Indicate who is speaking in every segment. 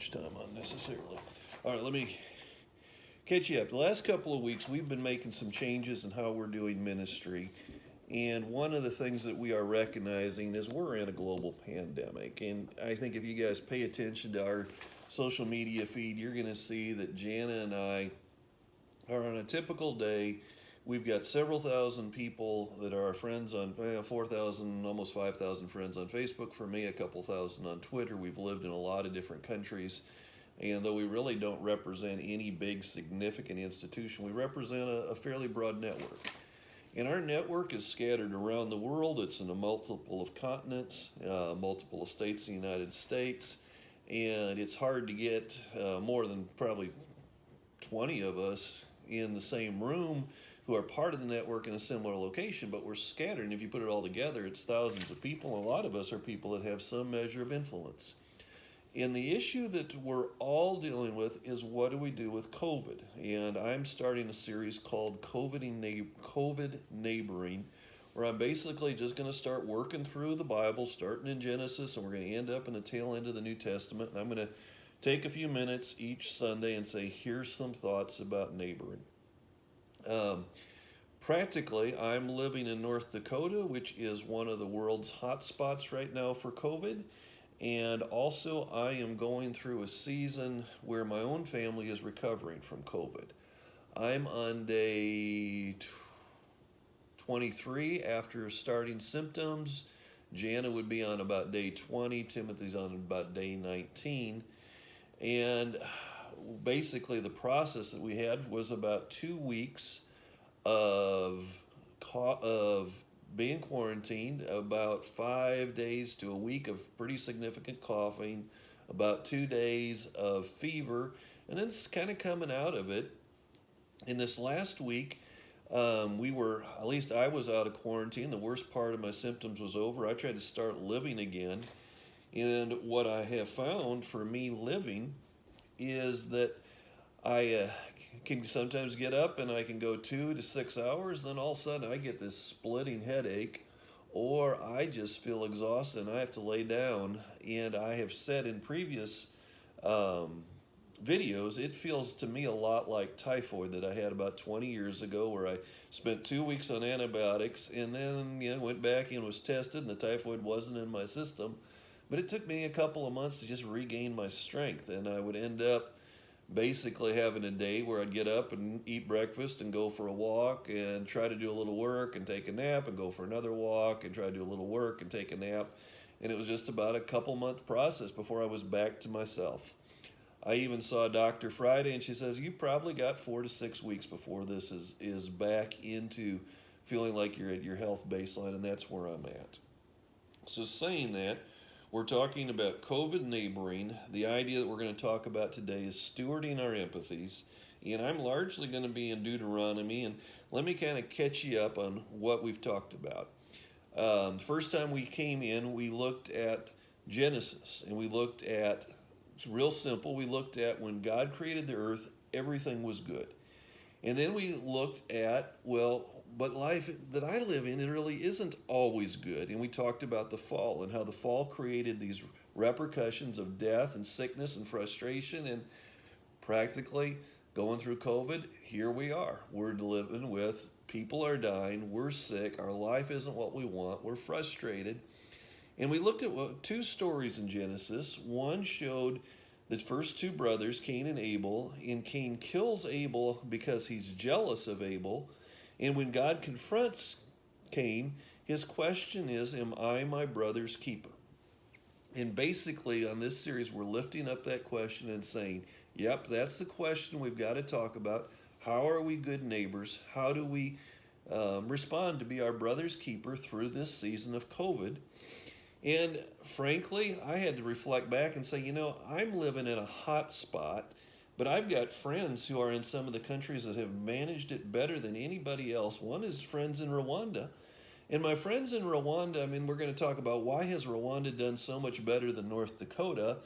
Speaker 1: much time unnecessarily. All right, let me catch you up. The last couple of weeks, we've been making some changes in how we're doing ministry. And one of the things that we are recognizing is we're in a global pandemic. And I think if you guys pay attention to our social media feed, you're going to see that Jana and I are on a typical day. We've got several thousand people that are our friends on 4,000, almost 5,000 friends on Facebook. For me, a couple thousand on Twitter. We've lived in a lot of different countries. And though we really don't represent any big significant institution, we represent a fairly broad network. And our network is scattered around the world. It's in a multiple of continents, multiple of states in the United States. And it's hard to get more than probably 20 of us in the same room who are part of the network in a similar location, but we're scattered. And if you put it all together, it's thousands of people. A lot of us are people that have some measure of influence. And the issue that we're all dealing with is, what do we do with COVID? And I'm starting a series called COVID Neighboring, where I'm basically just going to start working through the Bible, starting in Genesis, and we're going to end up in the tail end of the New Testament. And I'm going to take a few minutes each Sunday and say, here's some thoughts about neighboring. Practically, I'm living in North Dakota, which is one of the world's hot spots right now for COVID. And also, I am going through a season where my own family is recovering from COVID. I'm on day 23 after starting symptoms. Jana would be on about day 20. Timothy's on about day 19. And basically, the process that we had was about 2 weeks of being quarantined, about 5 days to a week of pretty significant coughing, about 2 days of fever, and then kind of coming out of it. In this last week, at least I was out of quarantine. The worst part of my symptoms was over. I tried to start living again. And what I have found for me living is that I can sometimes get up and I can go 2 to 6 hours, then all of a sudden I get this splitting headache, or I just feel exhausted and I have to lay down. And I have said in previous videos, it feels to me a lot like typhoid that I had about 20 years ago, where I spent 2 weeks on antibiotics and then went back and was tested, and the typhoid wasn't in my system. But it took me a couple of months to just regain my strength, and I would end up basically having a day where I'd get up and eat breakfast and go for a walk and try to do a little work and take a nap and go for another walk and try to do a little work and take a nap. And it was just about a couple-month process before I was back to myself. I even saw Dr. Friday, and she says, you probably got 4 to 6 weeks before this is back into feeling like you're at your health baseline, and that's where I'm at. So saying that, we're talking about COVID neighboring. The idea that we're going to talk about today is stewarding our empathies. And I'm largely going to be in Deuteronomy. And let me kind of catch you up on what we've talked about. The first time we came in, we looked at Genesis. And we looked at, it's real simple, we looked at when God created the earth, everything was good. And then we looked at, but life that I live in, it really isn't always good. And we talked about the fall and how the fall created these repercussions of death and sickness and frustration. And practically going through COVID, here we are. We're living with people are dying, we're sick, our life isn't what we want, we're frustrated. And we looked at 2 stories in Genesis. One showed the first 2 brothers, Cain and Abel, and Cain kills Abel because he's jealous of Abel. And when God confronts Cain, his question is, am I my brother's keeper? And basically on this series, we're lifting up that question and saying, yep, that's the question we've got to talk about. How are we good neighbors? How do we respond to be our brother's keeper through this season of COVID? And frankly, I had to reflect back and say, I'm living in a hot spot, but I've got friends who are in some of the countries that have managed it better than anybody else. One is friends in Rwanda. And my friends in Rwanda, we're going to talk about why has Rwanda done so much better than North Dakota.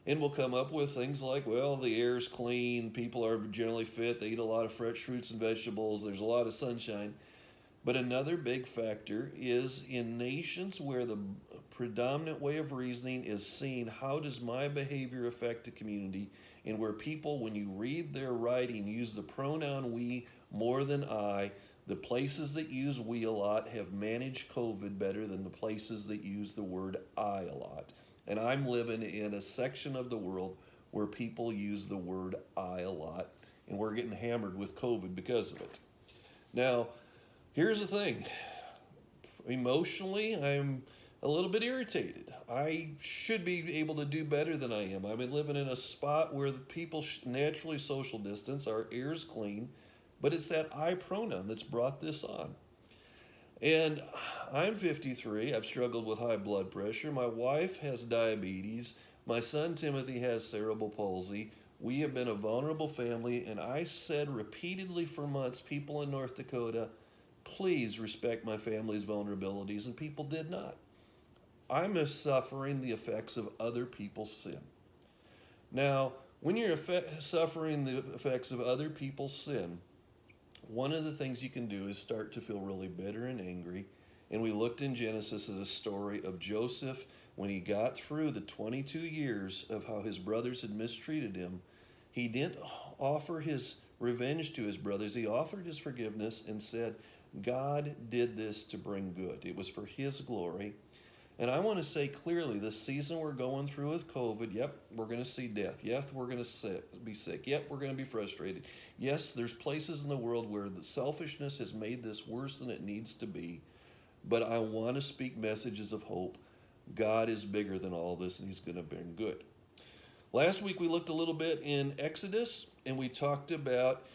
Speaker 1: And we'll come up with things like, the air's clean, people are generally fit, they eat a lot of fresh fruits and vegetables, there's a lot of sunshine. But another big factor is in nations where the predominant way of reasoning is seeing how does my behavior affect the community, and where people, when you read their writing, use the pronoun we more than I. The places that use we a lot have managed COVID better than the places that use the word I a lot. And I'm living in a section of the world where people use the word I a lot, and we're getting hammered with COVID because of it. Now, here's the thing. Emotionally, I'm a little bit irritated. I should be able to do better than I am. I'm living in a spot where the people naturally social distance, our air's clean, but it's that I pronoun that's brought this on. And I'm 53. I've struggled with high blood pressure. My wife has diabetes. My son Timothy has cerebral palsy. We have been a vulnerable family, and I said repeatedly for months, people in North Dakota, please respect my family's vulnerabilities, and people did not. I'm suffering the effects of other people's sin. Now, when you're suffering the effects of other people's sin, one of the things you can do is start to feel really bitter and angry. And we looked in Genesis at a story of Joseph when he got through the 22 years of how his brothers had mistreated him. He didn't offer his revenge to his brothers. He offered his forgiveness and said, God did this to bring good. It was for his glory. And I want to say clearly, this season we're going through with COVID, yep, we're going to see death. Yep, we're going to be sick. Yep, we're going to be frustrated. Yes, there's places in the world where the selfishness has made this worse than it needs to be. But I want to speak messages of hope. God is bigger than all this, and he's going to bring good. Last week we looked a little bit in Exodus, and we talked about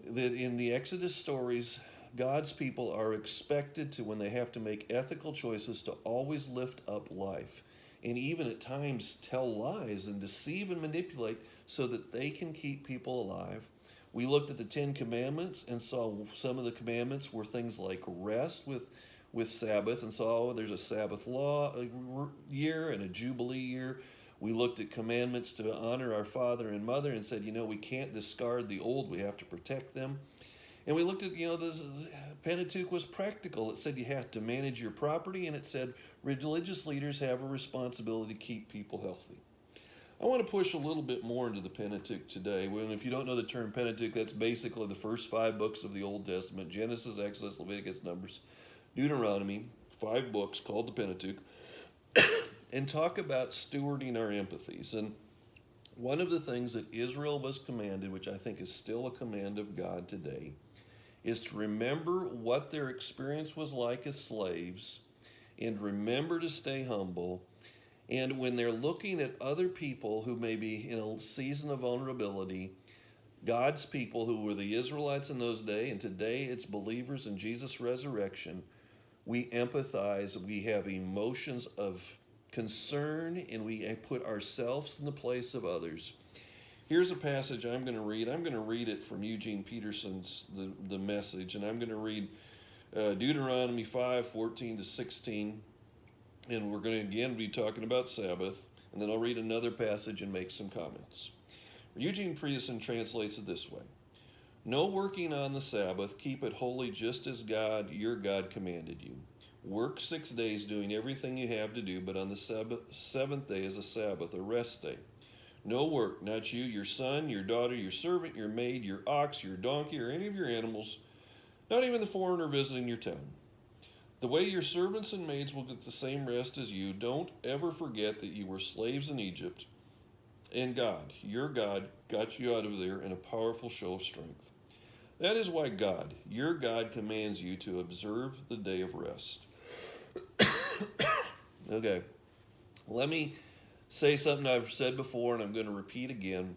Speaker 1: that in the Exodus stories, God's people are expected to, when they have to make ethical choices, to always lift up life, and even at times tell lies and deceive and manipulate so that they can keep people alive. We looked at the 10 Commandments and saw some of the commandments were things like rest with Sabbath, and saw there's a Sabbath law year and a Jubilee year. We looked at commandments to honor our father and mother and said, we can't discard the old, we have to protect them. And we looked at, the Pentateuch was practical. It said you have to manage your property, and it said religious leaders have a responsibility to keep people healthy. I want to push a little bit more into the Pentateuch today. Well, if you don't know the term Pentateuch, that's basically the first 5 books of the Old Testament: Genesis, Exodus, Leviticus, Numbers, Deuteronomy, 5 books called the Pentateuch, and talk about stewarding our empathies. And one of the things that Israel was commanded, which I think is still a command of God today, is to remember what their experience was like as slaves, and remember to stay humble. And when they're looking at other people who may be in a season of vulnerability, God's people who were the Israelites in those days, and today it's believers in Jesus' resurrection, we empathize, we have emotions of concern, and we put ourselves in the place of others. Here's a passage I'm going to read. I'm going to read it from Eugene Peterson's The Message, and I'm going to read Deuteronomy 5:14-16, and we're going to again be talking about Sabbath, and then I'll read another passage and make some comments. Eugene Peterson translates it this way: "No working on the Sabbath, keep it holy just as God, your God, commanded you. Work 6 days doing everything you have to do, but on the seventh day is a Sabbath, a rest day. No work, not you, your son, your daughter, your servant, your maid, your ox, your donkey, or any of your animals, not even the foreigner visiting your town. The way your servants and maids will get the same rest as you, don't ever forget that you were slaves in Egypt, and God, your God, got you out of there in a powerful show of strength. That is why God, your God, commands you to observe the day of rest." Okay, let me say something I've said before, and I'm going to repeat again.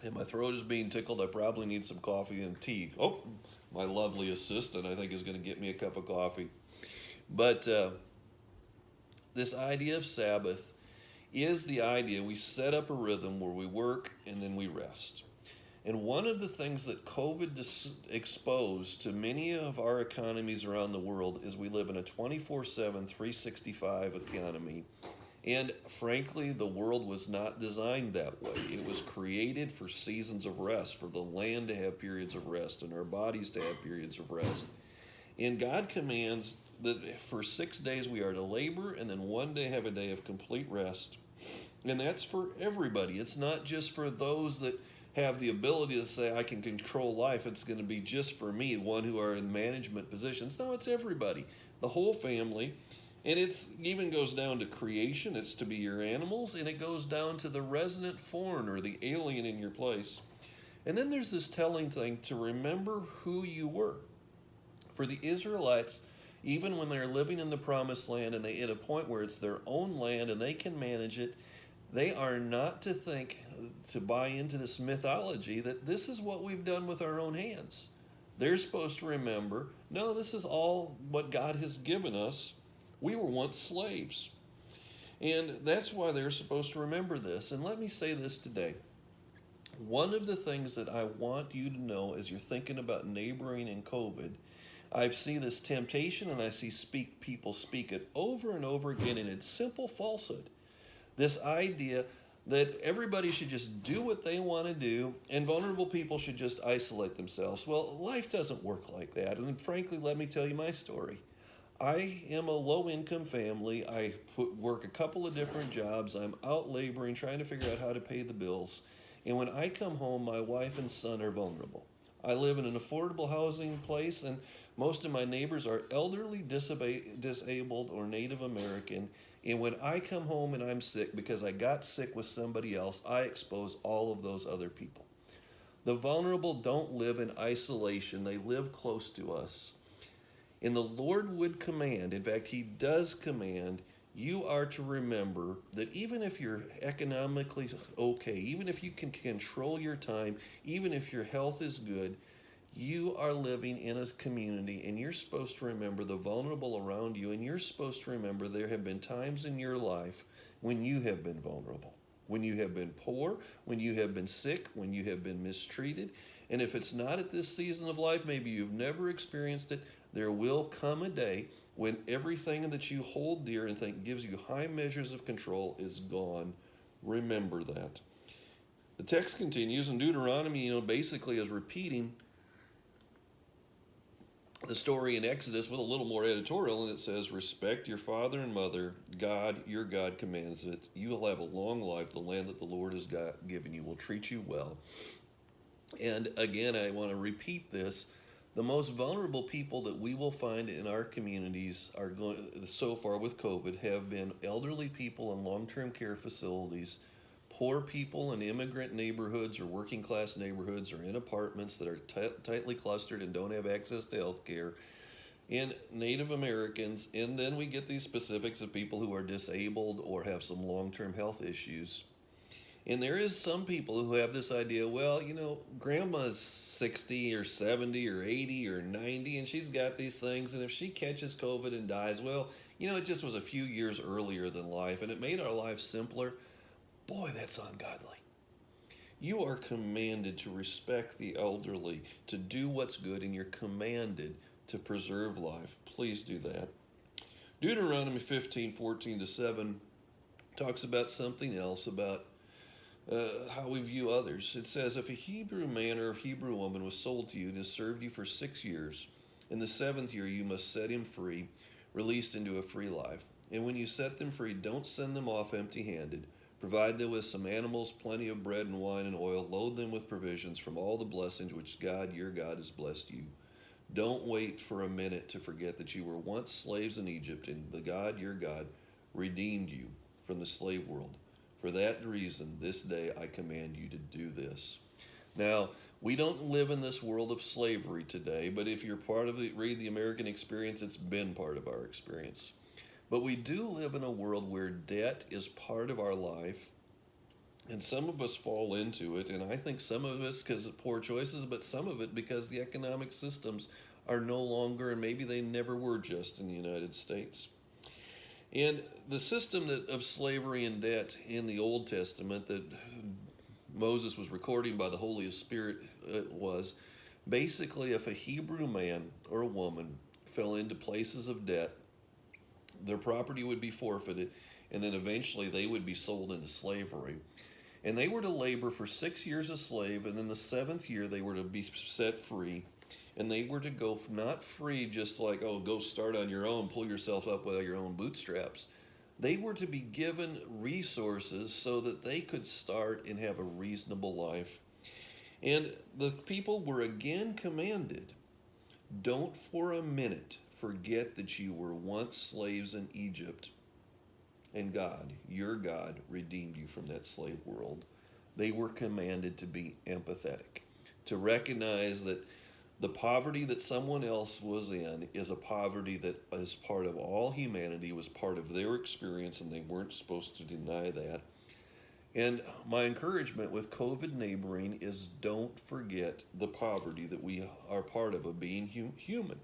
Speaker 1: And my throat is being tickled. I probably need some coffee and tea. Oh, my lovely assistant, I think, is going to get me a cup of coffee. But this idea of Sabbath is the idea we set up a rhythm where we work and then we rest. And one of the things that COVID exposed to many of our economies around the world is we live in a 24/7, 365 economy. And frankly, the world was not designed that way. It was created for seasons of rest, for the land to have periods of rest and our bodies to have periods of rest. And God commands that for 6 days we are to labor and then one day have a day of complete rest. And that's for everybody. It's not just for those that have the ability to say, I can control life. It's going to be just for me, one who are in management positions. No, it's everybody, the whole family. And it even goes down to creation. It's to be your animals. And it goes down to the resident foreigner, the alien in your place. And then there's this telling thing to remember who you were. For the Israelites, even when they're living in the promised land and they hit a point where it's their own land and they can manage it, they are not to think, to buy into this mythology that this is what we've done with our own hands. They're supposed to remember, no, this is all what God has given us. We were once slaves. And that's why they're supposed to remember this. And let me say this today. One of the things that I want you to know as you're thinking about neighboring in COVID, I see this temptation and I see people speak it over and over again, and it's simple falsehood. This idea that everybody should just do what they want to do and vulnerable people should just isolate themselves. Well, life doesn't work like that. And frankly, let me tell you my story. I am a low-income family. I work a couple of different jobs. I'm out laboring, trying to figure out how to pay the bills. And when I come home, my wife and son are vulnerable. I live in an affordable housing place, and most of my neighbors are elderly, disabled, or Native American. And when I come home and I'm sick because I got sick with somebody else, I expose all of those other people. The vulnerable don't live in isolation. They live close to us. And the Lord would command, in fact, He does command, you are to remember that even if you're economically okay, even if you can control your time, even if your health is good, you are living in a community, and you're supposed to remember the vulnerable around you, and you're supposed to remember there have been times in your life when you have been vulnerable, when you have been poor, when you have been sick, when you have been mistreated. And if it's not at this season of life, maybe you've never experienced it, there will come a day when everything that you hold dear and think gives you high measures of control is gone. Remember that. The text continues, and Deuteronomy, basically is repeating the story in Exodus with a little more editorial, and it says, respect your father and mother. God, your God, commands it. You will have a long life. The land that the Lord has given you will treat you well. And again, I want to repeat this. The most vulnerable people that we will find in our communities are going, so far with COVID, have been elderly people in long-term care facilities, poor people in immigrant neighborhoods or working class neighborhoods or in apartments that are tightly clustered and don't have access to health care, and Native Americans, and then we get these specifics of people who are disabled or have some long-term health issues. And there is some people who have this idea, well, grandma's 60 or 70 or 80 or 90, and she's got these things, and if she catches COVID and dies, well, it just was a few years earlier than life, and it made our lives simpler. Boy, that's ungodly. You are commanded to respect the elderly, to do what's good, and you're commanded to preserve life. Please do that. Deuteronomy 15:14-7 talks about something else, about how we view others. It says, if a Hebrew man or a Hebrew woman was sold to you and has served you for 6 years, in the 7th year you must set him free, released into a free life. And when you set them free, don't send them off empty-handed. Provide them with some animals, plenty of bread and wine and oil. Load them with provisions from all the blessings which God, your God, has blessed you. Don't wait for a minute to forget that you were once slaves in Egypt, and the God, your God, redeemed you from the slave world. For that reason, this day I command you to do this. Now, we don't live in this world of slavery today, but if you're read the American experience, it's been part of our experience. But we do live in a world where debt is part of our life, and some of us fall into it, and I think some of us because of poor choices, but some of it because the economic systems are no longer, and maybe they never were just in the United States. And the system of slavery and debt in the Old Testament that Moses was recording by the Holy Spirit was basically if a Hebrew man or a woman fell into places of debt, their property would be forfeited, and then eventually they would be sold into slavery. And they were to labor for 6 years a slave, and then the 7th year they were to be set free. And they were to go not free, just like, oh, go start on your own, pull yourself up with your own bootstraps. They were to be given resources so that they could start and have a reasonable life. And the people were again commanded, don't for a minute forget that you were once slaves in Egypt, and God, your God, redeemed you from that slave world. They were commanded to be empathetic, to recognize that the poverty that someone else was in is a poverty that is part of all humanity, was part of their experience, and they weren't supposed to deny that. And my encouragement with COVID neighboring is don't forget the poverty that we are part of being human,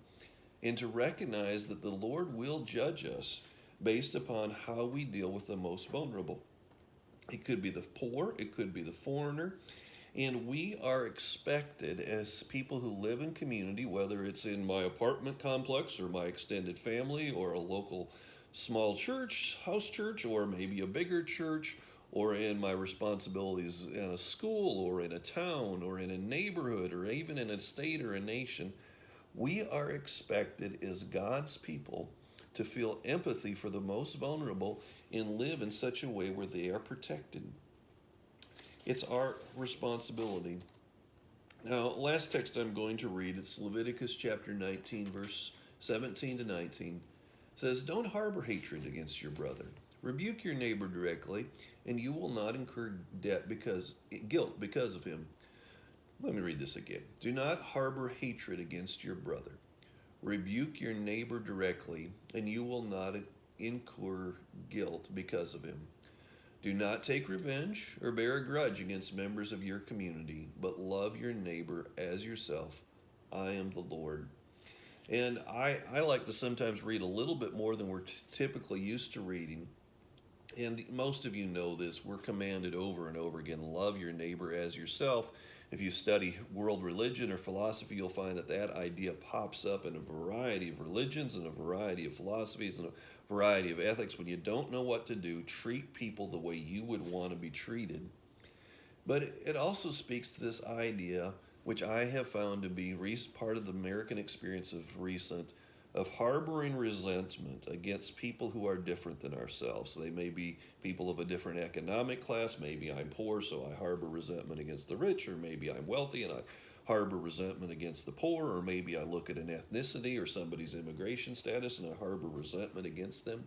Speaker 1: and to recognize that the Lord will judge us based upon how we deal with the most vulnerable. It could be the poor, it could be the foreigner, and we are expected as people who live in community, whether it's in my apartment complex or my extended family or a local small church, house church, or maybe a bigger church, or in my responsibilities in a school or in a town or in a neighborhood or even in a state or a nation, we are expected as God's people to feel empathy for the most vulnerable and live in such a way where they are protected. It's our responsibility. Now, last text I'm going to read, it's Leviticus chapter 19, verse 17 to 19. It says, don't harbor hatred against your brother. Rebuke your neighbor directly, and you will not incur guilt because of him. Let me read this again. Do not harbor hatred against your brother. Rebuke your neighbor directly, and you will not incur guilt because of him. Do not take revenge or bear a grudge against members of your community, but love your neighbor as yourself. I am the Lord. And I like to sometimes read a little bit more than we're typically used to reading. And most of you know this. We're commanded over and over again, love your neighbor as yourself. If you study world religion or philosophy, you'll find that that idea pops up in a variety of religions and a variety of philosophies and a variety of ethics. When you don't know what to do, treat people the way you would want to be treated. But it also speaks to this idea, which I have found to be part of the American experience of recent, of harboring resentment against people who are different than ourselves. So they may be people of a different economic class. Maybe I'm poor, so I harbor resentment against the rich, or maybe I'm wealthy and I harbor resentment against the poor, or maybe I look at an ethnicity or somebody's immigration status and I harbor resentment against them.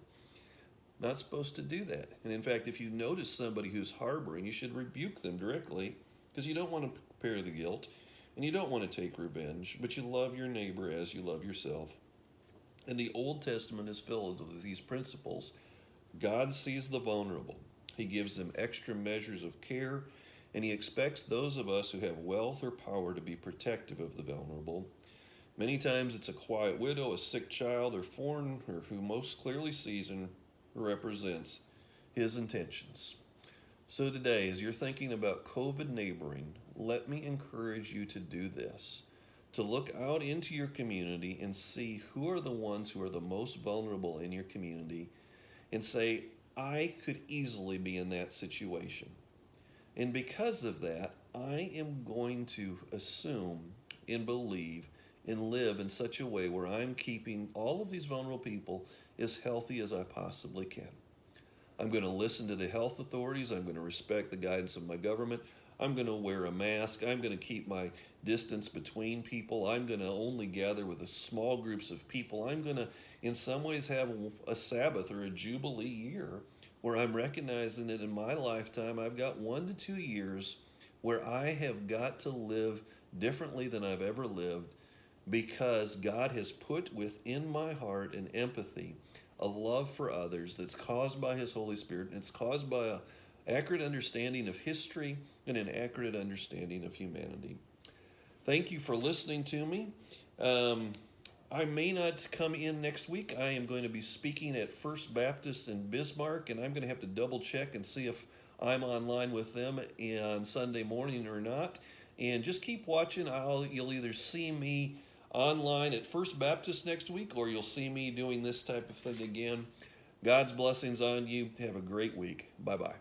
Speaker 1: Not supposed to do that. And in fact, if you notice somebody who's harboring, you should rebuke them directly, because you don't want to prepare the guilt and you don't want to take revenge, but you love your neighbor as you love yourself. And the Old Testament is filled with these principles. God sees the vulnerable. He gives them extra measures of care, and he expects those of us who have wealth or power to be protective of the vulnerable. Many times it's a quiet widow, a sick child, or foreigner who most clearly sees and represents his intentions. So today, as you're thinking about COVID neighboring, let me encourage you to do this. To look out into your community and see who are the ones who are the most vulnerable in your community and say, I could easily be in that situation. And because of that, I am going to assume and believe and live in such a way where I'm keeping all of these vulnerable people as healthy as I possibly can. I'm going to listen to the health authorities. I'm going to respect the guidance of my government. I'm going to wear a mask. I'm going to keep my distance between people. I'm going to only gather with small groups of people. I'm going to, in some ways, have a Sabbath or a Jubilee year where I'm recognizing that in my lifetime, I've got 1 to 2 years where I have got to live differently than I've ever lived, because God has put within my heart an empathy, a love for others that's caused by his Holy Spirit. It's caused by an accurate understanding of history and an accurate understanding of humanity. Thank you for listening to me. I may not come in next week. I am going to be speaking at First Baptist in Bismarck, and I'm going to have to double check and see if I'm online with them on Sunday morning or not. And just keep watching. You'll either see me online at First Baptist next week, or you'll see me doing this type of thing again. God's blessings on you. Have a great week. Bye-bye.